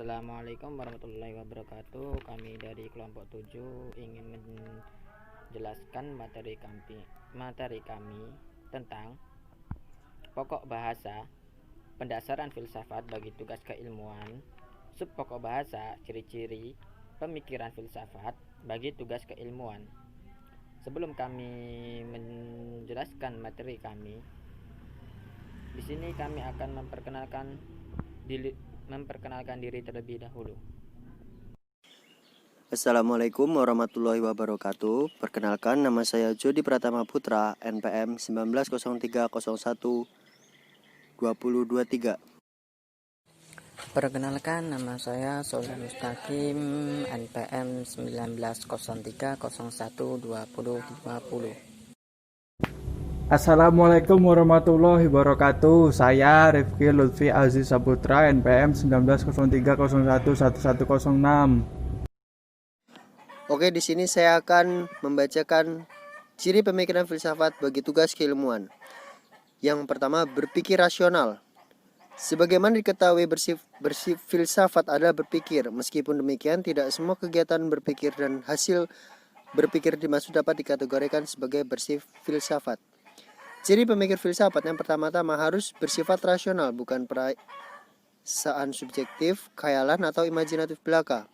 Assalamualaikum warahmatullahi wabarakatuh. Kami dari kelompok 7 ingin menjelaskan materi kami tentang pokok bahasa, pendasaran filsafat bagi tugas keilmuan, sub pokok bahasa, ciri-ciri pemikiran filsafat bagi tugas keilmuan. Sebelum kami menjelaskan materi kami, di sini kami akan memperkenalkan diri terlebih dahulu. Assalamualaikum warahmatullahi wabarakatuh. Perkenalkan, nama saya Jody Pratama Putra, NPM 1903012023. Perkenalkan, nama saya Soleh Mustaqim, NPM 1903012050. Assalamualaikum warahmatullahi wabarakatuh. Saya Rifki Lutfi Aziz Saputra, NPM 1903011106. Oke, di sini saya akan membacakan ciri pemikiran filsafat bagi tugas keilmuan. Yang pertama, berpikir rasional. Sebagaimana diketahui, filsafat adalah berpikir. Meskipun demikian, tidak semua kegiatan berpikir dan hasil berpikir dimaksud dapat dikategorikan sebagai bersifat filsafat. Ciri pemikir filsafat yang pertama-tama harus bersifat rasional, bukan perasaan subjektif, khayalan, atau imajinatif belaka.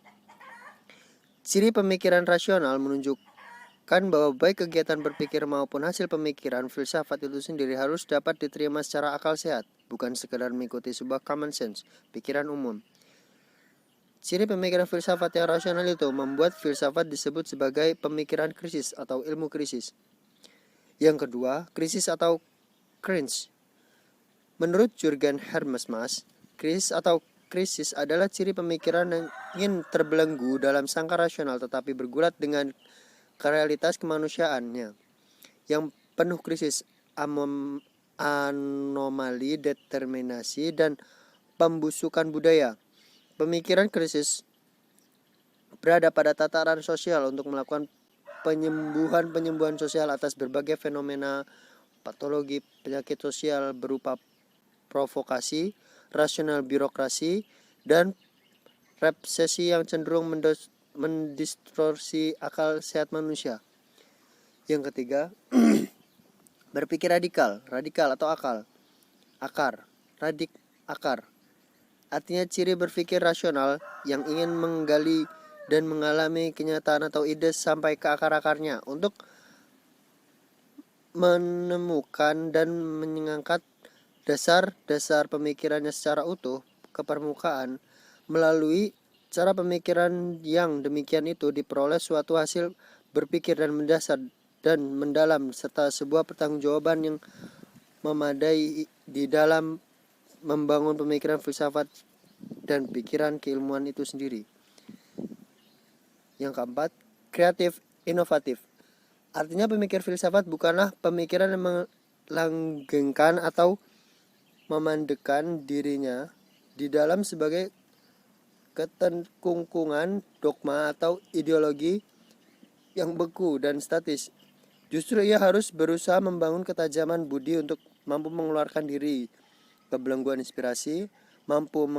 Ciri pemikiran rasional menunjukkan bahwa baik kegiatan berpikir maupun hasil pemikiran filsafat itu sendiri harus dapat diterima secara akal sehat, bukan sekedar mengikuti sebuah common sense, pikiran umum. Ciri pemikiran filsafat yang rasional itu membuat filsafat disebut sebagai pemikiran krisis atau ilmu krisis. Yang kedua, krisis atau cringe. Menurut Jürgen Habermas, krisis adalah ciri pemikiran yang ingin terbelenggu dalam sangka rasional tetapi bergulat dengan realitas kemanusiaannya yang penuh krisis, anomali, determinasi, dan pembusukan budaya. Pemikiran krisis berada pada tataran sosial untuk melakukan penyembuhan sosial atas berbagai fenomena patologi penyakit sosial berupa provokasi, rasional birokrasi, dan represi yang cenderung mendistorsi akal sehat manusia. Yang ketiga, berpikir radikal atau akar. Artinya ciri berpikir rasional yang ingin menggali dan mengalami kenyataan atau ide sampai ke akar-akarnya untuk menemukan dan mengangkat dasar-dasar pemikirannya secara utuh ke permukaan. Melalui cara pemikiran yang demikian itu diperoleh suatu hasil berpikir dan mendasar dan mendalam serta sebuah pertanggungjawaban yang memadai di dalam membangun pemikiran filsafat dan pikiran keilmuan itu sendiri. Yang keempat, kreatif inovatif. Artinya pemikir filsafat bukanlah pemikiran yang melanggengkan atau memandekan dirinya di dalam sebagai keterkungkungan dogma atau ideologi yang beku dan statis. Justru ia harus berusaha membangun ketajaman budi untuk mampu mengeluarkan diri kebelengguan inspirasi, mampu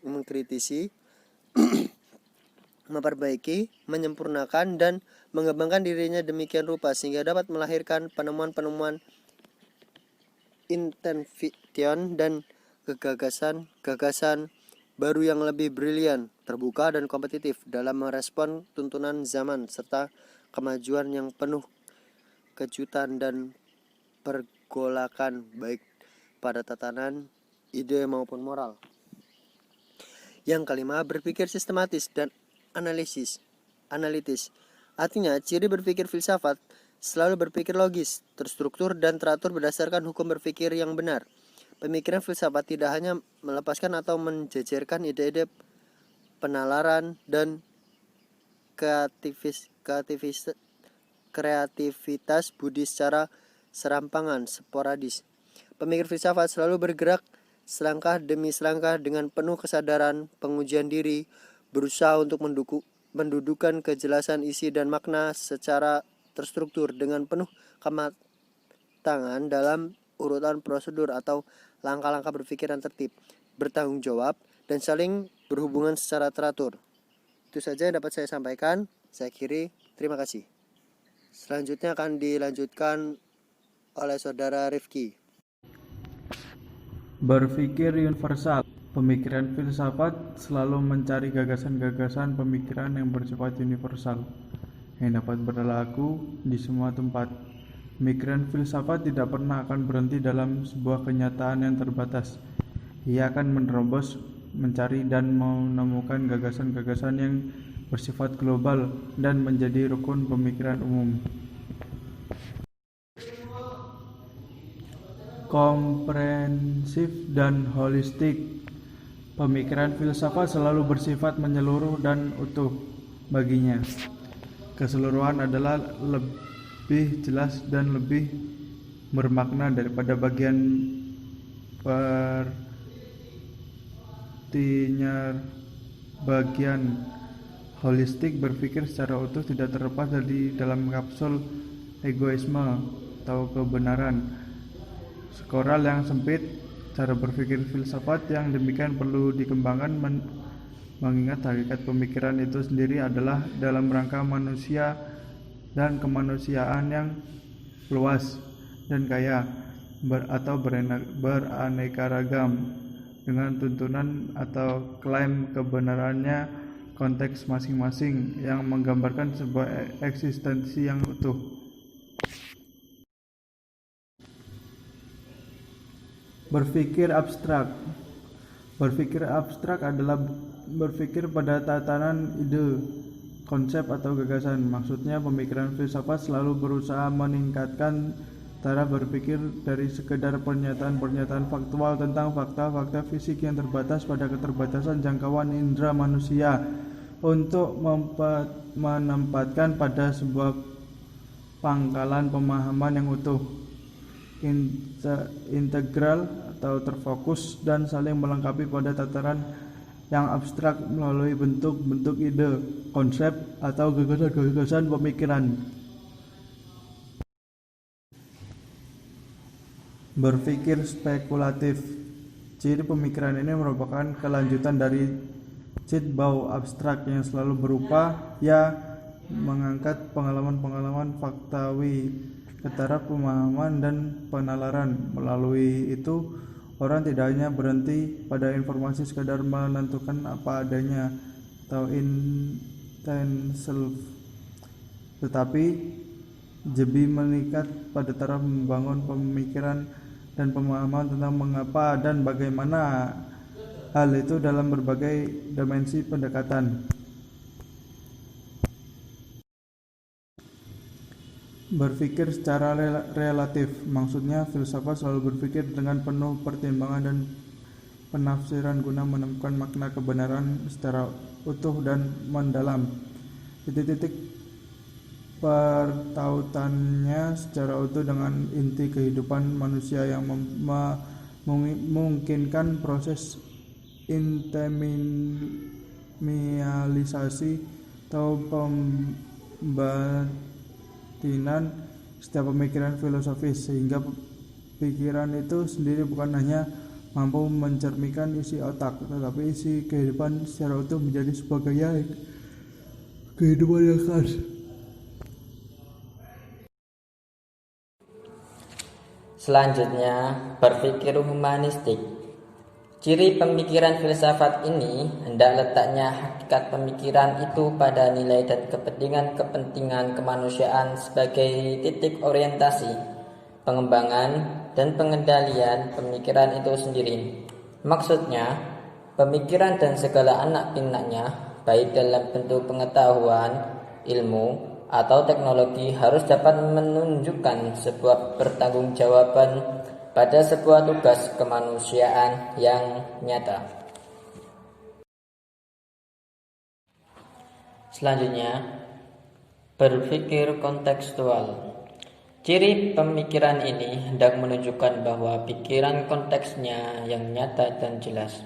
mengkritisi, memperbaiki, menyempurnakan, dan mengembangkan dirinya demikian rupa sehingga dapat melahirkan penemuan-penemuan invention dan gagasan baru yang lebih brilian, terbuka, dan kompetitif dalam merespon tuntunan zaman serta kemajuan yang penuh kejutan dan pergolakan baik pada tatanan ide maupun moral. Yang kelima, berpikir sistematis dan analitis. Artinya, ciri berpikir filsafat selalu berpikir logis, terstruktur, dan teratur berdasarkan hukum berpikir yang benar. Pemikiran filsafat tidak hanya melepaskan atau menjejerkan ide-ide penalaran dan kreativitas budi secara serampangan, sporadis. Pemikir filsafat selalu bergerak selangkah demi selangkah dengan penuh kesadaran, pengujian diri, berusaha untuk mendudukan kejelasan isi dan makna secara terstruktur dengan penuh kematangan dalam urutan prosedur atau langkah-langkah berpikir yang tertib, bertanggung jawab, dan saling berhubungan secara teratur. Itu saja yang dapat saya sampaikan. Saya akhiri. Terima kasih. Selanjutnya akan dilanjutkan oleh Saudara Rifki. Berpikir universal. Pemikiran filsafat selalu mencari gagasan-gagasan pemikiran yang bersifat universal, yang dapat berlaku di semua tempat. Pemikiran filsafat tidak pernah akan berhenti dalam sebuah kenyataan yang terbatas. Ia akan menerobos, mencari dan menemukan gagasan-gagasan yang bersifat global dan menjadi rukun pemikiran umum. Komprehensif dan holistik. Pemikiran filsafat selalu bersifat menyeluruh dan utuh. Baginya, keseluruhan adalah lebih jelas dan lebih bermakna daripada bagian bagian. Holistik berpikir secara utuh, tidak terlepas dari dalam kapsul egoisme atau kebenaran. Skoral yang sempit. Cara berpikir filsafat yang demikian perlu dikembangkan mengingat hakikat pemikiran itu sendiri adalah dalam rangka manusia dan kemanusiaan yang luas dan kaya atau beraneka ragam, dengan tuntunan atau klaim kebenarannya konteks masing-masing yang menggambarkan sebuah eksistensi yang utuh. Berpikir abstrak. Berpikir abstrak adalah berpikir pada tatanan ide, konsep atau gagasan. Maksudnya, pemikiran filsafat selalu berusaha meningkatkan cara berpikir dari sekedar pernyataan-pernyataan faktual tentang fakta-fakta fisik yang terbatas pada keterbatasan jangkauan indera manusia untuk menempatkan pada sebuah pangkalan pemahaman yang utuh, integral atau terfokus dan saling melengkapi pada tataran yang abstrak melalui bentuk-bentuk ide, konsep atau gagasan-gagasan pemikiran. Berpikir spekulatif. Ciri pemikiran ini merupakan kelanjutan dari Ceitbau abstrak yang selalu berupa mengangkat pengalaman-pengalaman faktawi ke taraf pemahaman dan penalaran. Melalui itu, orang tidak hanya berhenti pada informasi sekadar menentukan apa adanya atau intent self, tetapi lebih meningkat pada taraf membangun pemikiran dan pemahaman tentang mengapa dan bagaimana hal itu dalam berbagai dimensi pendekatan. Berpikir secara relatif. Maksudnya, filsafat selalu berpikir dengan penuh pertimbangan dan penafsiran guna menemukan makna kebenaran secara utuh dan mendalam. Titik-titik pertautannya secara utuh dengan inti kehidupan manusia yang memungkinkan proses interminalisasi atau pembatinan setiap pemikiran filosofis, sehingga pikiran itu sendiri bukan hanya mampu mencerminkan isi otak, tetapi isi kehidupan secara utuh menjadi sebuah gaya kehidupan yang khas. Selanjutnya, berpikir humanistik. Ciri pemikiran filsafat ini hendak letaknya hakikat pemikiran itu pada nilai dan kepentingan kemanusiaan sebagai titik orientasi, pengembangan, dan pengendalian pemikiran itu sendiri. Maksudnya, pemikiran dan segala anak pinaknya, baik dalam bentuk pengetahuan, ilmu, atau teknologi, harus dapat menunjukkan sebuah pertanggungjawaban pada sebuah tugas kemanusiaan yang nyata. Selanjutnya, berpikir kontekstual. Ciri pemikiran ini hendak menunjukkan bahwa pikiran konteksnya yang nyata dan jelas.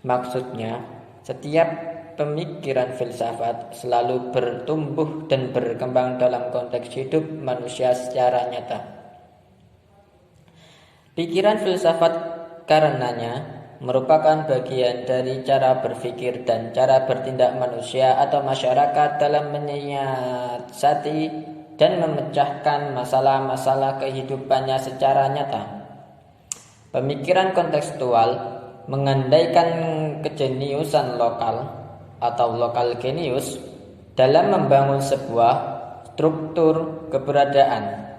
Maksudnya, setiap pemikiran filsafat selalu bertumbuh dan berkembang dalam konteks hidup manusia secara nyata. Pikiran filsafat karenanya merupakan bagian dari cara berpikir dan cara bertindak manusia atau masyarakat dalam menyiasati dan memecahkan masalah-masalah kehidupannya secara nyata. Pemikiran kontekstual mengandaikan kejeniusan lokal atau lokal genius dalam membangun sebuah struktur keberadaan.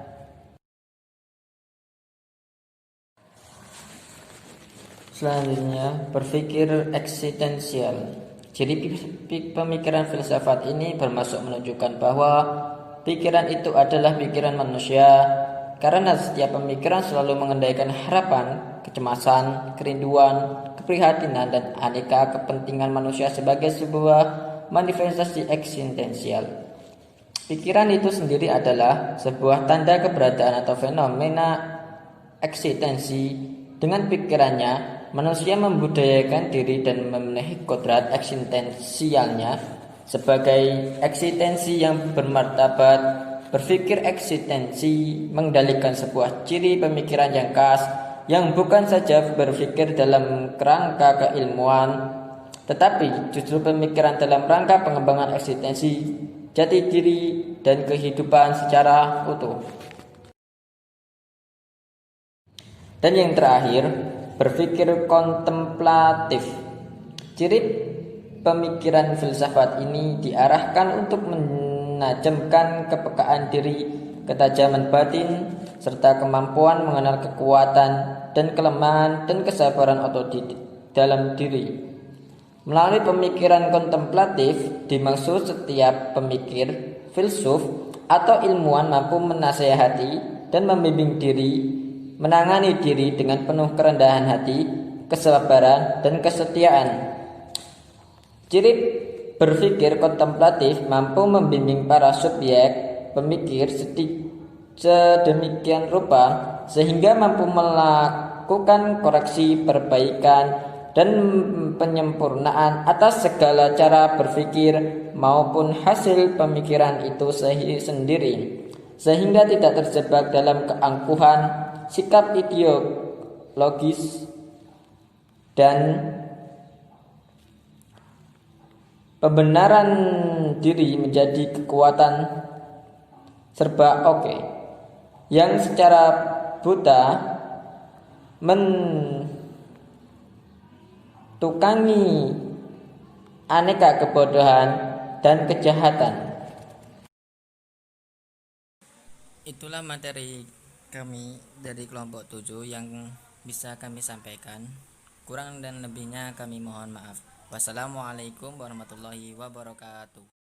Selanjutnya, berpikir eksistensial. Ciri pemikiran filsafat ini bermaksud menunjukkan bahwa pikiran itu adalah pikiran manusia, karena setiap pemikiran selalu mengandaikan harapan, kecemasan, kerinduan, keprihatinan, dan aneka kepentingan manusia sebagai sebuah manifestasi eksistensial. Pikiran itu sendiri adalah sebuah tanda keberadaan atau fenomena eksistensi. Dengan pikirannya, manusia membudayakan diri dan memenuhi kodrat eksistensialnya sebagai eksistensi yang bermartabat. Berpikir eksistensi mengendalikan sebuah ciri pemikiran yang khas, yang bukan saja berpikir dalam kerangka keilmuan, tetapi justru pemikiran dalam rangka pengembangan eksistensi, jati diri, dan kehidupan secara utuh. Dan yang terakhir, berpikir kontemplatif. Ciri pemikiran filsafat ini diarahkan untuk menajamkan kepekaan diri, ketajaman batin, serta kemampuan mengenal kekuatan dan kelemahan dan kesabaran otodidak dalam diri. Melalui pemikiran kontemplatif dimaksud setiap pemikir, filsuf, atau ilmuwan mampu menasehati dan membimbing diri, menangani diri dengan penuh kerendahan hati, kesabaran, dan kesetiaan. Ciri berpikir kontemplatif mampu membimbing para subjek pemikir sedemikian rupa sehingga mampu melakukan koreksi, perbaikan, dan penyempurnaan atas segala cara berpikir maupun hasil pemikiran itu sendiri, sehingga tidak terjebak dalam keangkuhan, sikap ideologis, dan pembenaran diri menjadi kekuatan serba oke yang secara buta mentukangi aneka kebodohan dan kejahatan. Itulah materi kami dari kelompok 7 yang bisa kami sampaikan. Kurang dan lebihnya kami mohon maaf. Wassalamualaikum warahmatullahi wabarakatuh.